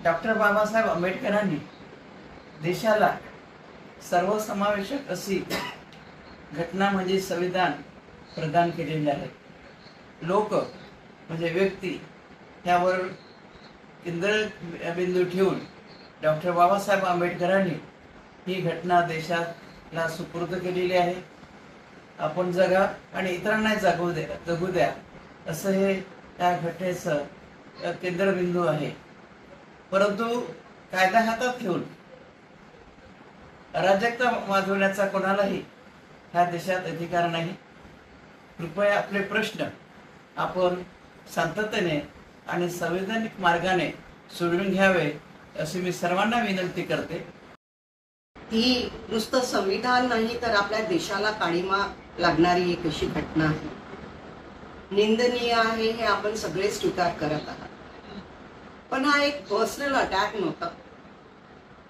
Doctor Babasaheb आंबेडकरांनी देशाला सर्वसमावेशक अशी घटना म्हणजे संविधान प्रदान केलेले आहे। लोक म्हणजे व्यक्ती त्यावर केंद्रबिंदू ठेवून डॉक्टर बाबासाहेब आंबेडकरांनी ही घटना देशाला सुपूर्द केलेली आहे। आपण जगा आणि इतरांना जगू द्या असं हे त्या घटनेचं केंद्रबिंदू आहे। परंतु कायदा हातात घेऊन अराजकता माजवण्याचा कोणालाही ह्या देशात अधिकार नाही। कृपया आपले प्रश्न आपण शांततेने आणि संवैधानिक मार्गाने सोडवून घ्यावे अशी मी सर्वांना विनंती करते। ही नुसतं संविधान नाही तर आपल्या देशाला काळीमा लागणारी एक अशी घटना आहे, निंदनीय आहे हे आपण सगळे स्वीकार करत आहात। पण हा एक पर्सनल अटॅक नव्हता,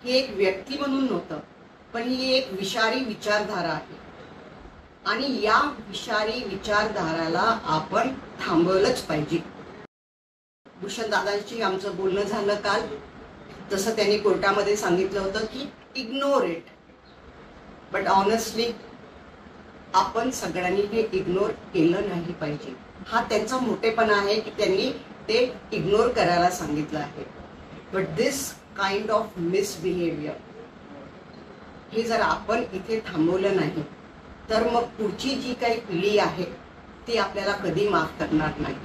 ही एक व्यक्ती म्हणून नव्हतं, पण ही एक विषारी विचारधारा आहे आणि या विषारी विचारधाराला आपण थांबवलंच पाहिजे। भूषण दादांशी आमचं बोलणं झालं काल, जसं त्यांनी कोर्टामध्ये सांगितलं होतं की इग्नोर इट, बट ऑनेस्टली आपण सगळ्यांनी हे इग्नोर केलं नाही पाहिजे। हा त्यांचा मोठेपणा आहे की त्यांनी ते इग्नोर करायला सांगितलं आहे। But this kind of misbehaviour हे जर आपण इथे थांबवलं नाही तर मग पुढची जी काही पिढी आहे ती आपल्याला कधी माफ करणार नाही।